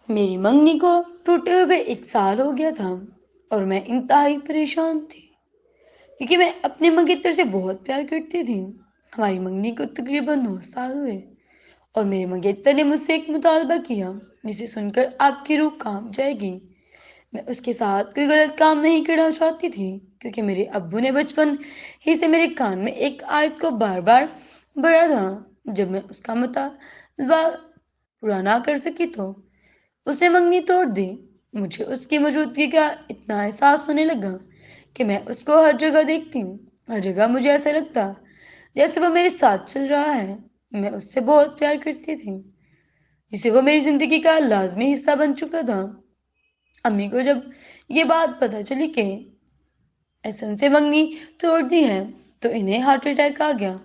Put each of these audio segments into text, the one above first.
میری منگنی کو ٹوٹے ہوئے 1 سال ہو گیا تھا اور میں انتہائی پریشان تھی کیونکہ میں اپنے منگیتر سے بہت پیار کرتی تھی۔ ہماری منگنی کو تقریباً 9 سال ہوئے اور میرے منگیتر نے مجھ سے ایک مطالبہ کیا جسے سن کر آپ کی روح کانپ جائے گی۔ میں اس کے ساتھ کوئی غلط کام نہیں کرنا چاہتی تھی کیونکہ میرے ابو نے بچپن ہی سے میرے کان میں ایک آیت کو بار بار بڑھا تھا۔ جب میں اس کا مطالبہ پورا نہ کر سکی تو اس نے منگنی توڑ دی۔ مجھے اس کی موجودگی کا اتنا احساس ہونے لگا کہ میں اس کو ہر جگہ دیکھتی ہوں۔ ہر جگہ مجھے ایسا لگتا جیسے وہ میرے ساتھ چل رہا ہے۔ میں اس سے بہت پیار کرتی تھی جسے وہ میری زندگی کا لازمی حصہ بن چکا تھا۔ امی کو جب یہ بات پتہ چلی کہ احسن سے منگنی توڑ دی ہے تو انہیں ہارٹ اٹیک آ گیا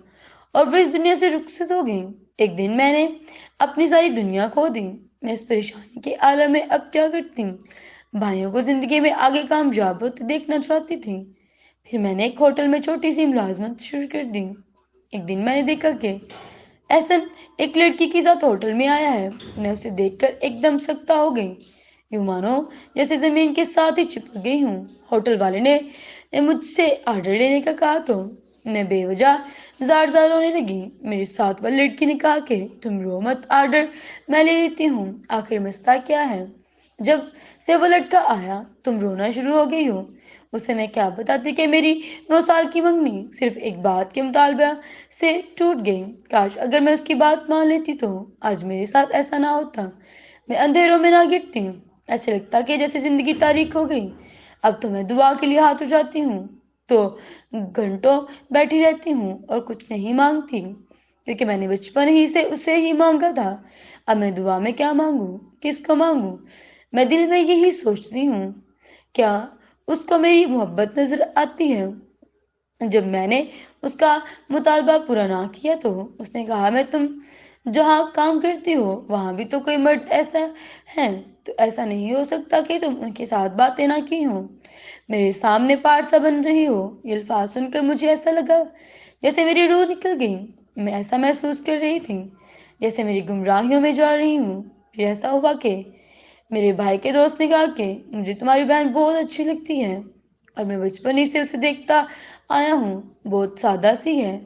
اور وہ اس دنیا سے رخصت ہو گئی۔ ایک دن میں نے اپنی ساری دنیا کھو دی۔ میں اس پریشانی کے عالم میں اب کیا کرتی؟ بھائیوں کو زندگی میں آگے کامیاب ہوتے دیکھنا چاہتی تھی۔ پھر میں نے ایک ہوٹل میں چھوٹی سی ملازمت شروع کر دی۔ ایک دن میں نے دیکھا کہ احسن ایک لڑکی کے ساتھ ہوٹل میں آیا ہے۔ میں اسے دیکھ کر ایک دم سکتہ ہو گئی، یوں مانو جیسے زمین کے ساتھ ہی چپک گئی ہوں۔ ہوٹل والے نے مجھ سے آرڈر لینے کا کہا تو میں بے وجہ زار زار رونے لگی۔ میری ساتھ والی لڑکی نے کہا کہ تم رو مت، آرڈر میں لے لیتی ہوں، آخر مسئلہ کیا ہے؟ جب سے وہ لڑکا آیا تم رونا شروع ہو گئی ہو۔ اسے میں کیا بتاتی کہ میری 9 سال کی منگنی صرف ایک بات کے مطالبہ سے ٹوٹ گئی۔ کاش اگر میں اس کی بات مان لیتی تو آج میرے ساتھ ایسا نہ ہوتا۔ میں اندھیروں میں نہ گرتی، ایسے لگتا کہ جیسے زندگی تاریک ہو گئی۔ اب تو میں دعا کے لیے ہاتھ اٹھاتی ہوں تو گھنٹوں بیٹھی رہتی ہوں اور کچھ نہیں مانگتی کیونکہ میں نے بچپن ہی سے اسے ہی مانگا تھا۔ اب میں دعا میں کیا مانگوں، کس کو مانگوں؟ میں دل میں یہی سوچتی ہوں، کیا اس کو میری محبت نظر آتی ہے؟ جب میں نے اس کا مطالبہ پورا نہ کیا تو اس نے کہا میں تم جہاں کام کرتی ہو وہاں بھی تو کوئی مرد ایسا ہے، تو ایسا نہیں ہو سکتا کہ تم ان کے ساتھ باتیں نہ کی ہوں، میرے سامنے پارسا بن رہی ہو۔ یہ الفاظ سن کر مجھے ایسا لگا جیسے میری روح نکل گئی۔ میں ایسا محسوس کر رہی تھی جیسے میری گمراہیوں میں جا رہی ہوں۔ پھر ایسا ہوا کہ میرے بھائی کے دوست نے کہا کہ مجھے تمہاری بہن بہت اچھی لگتی ہے اور میں بچپن ہی سے اسے دیکھتا آیا ہوں، بہت سادہ سی ہے،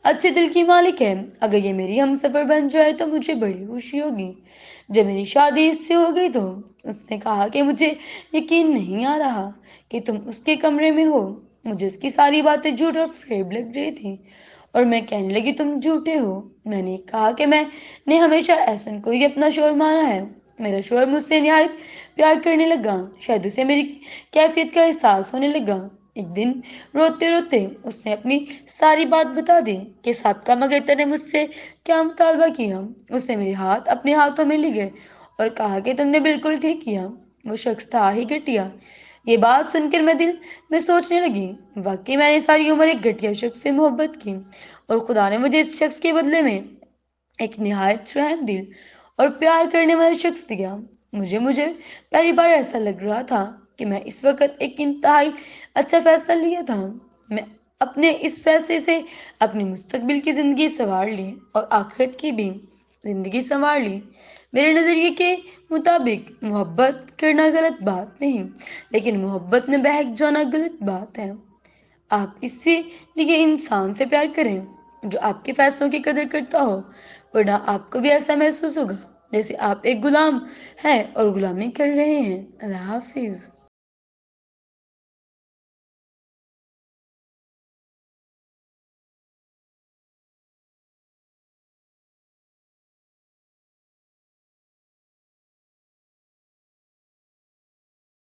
اچھے دل کی مالک ہے، اگر یہ میری ہم سفر بن جائے تو مجھے بڑی خوشی ہوگی۔ جب میری شادی اس سے ہو گئی تو اس نے کہا کہ مجھے یقین نہیں آ رہا کہ تم اس کے کمرے میں ہو۔ مجھے اس کی ساری باتیں جھوٹ اور فریب لگ رہی تھی اور میں کہنے لگی تم جھوٹے ہو۔ میں نے کہا کہ میں نے ہمیشہ احسن کو ہی اپنا شوہر مانا ہے۔ میرا شوہر مجھ سے نہایت پیار کرنے لگا، شاید اسے میری کیفیت کا احساس ہونے لگا۔ ایک دن روتے روتے اس نے اپنی ساری بات بتا دی کہ سابقہ مگیتر نے مجھ سے کیا مطالبہ کیا۔ اس نے میرے ہاتھ اپنے ہاتھوں میں لیے اور کہا کہ تم نے بالکل ٹھیک کیا، وہ شخص تھا ہی گھٹیا۔ یہ بات سن کر میں دل میں سوچنے لگی، واقعی میں نے ساری عمر ایک گھٹیا شخص سے محبت کی اور خدا نے مجھے اس شخص کے بدلے میں ایک نہایت رحم دل اور پیار کرنے والا شخص دیا۔ مجھے پہلی بار ایسا لگ رہا تھا کہ میں اس وقت ایک انتہائی اچھا فیصلہ لیا تھا۔ میں اپنے اس فیصلے سے اپنے مستقبل کی زندگی سنوار لی اور آخرت کی بھی زندگی سنوار لی۔ میرے نظریے کے مطابق محبت کرنا غلط بات نہیں، لیکن محبت میں بہک جانا غلط بات ہے۔ آپ اسی لیے انسان سے پیار کریں جو آپ کے فیصلوں کی قدر کرتا ہو، ورنہ آپ کو بھی ایسا محسوس ہوگا جیسے آپ ایک غلام ہیں اور غلامی کر رہے ہیں۔ اللہ حافظ۔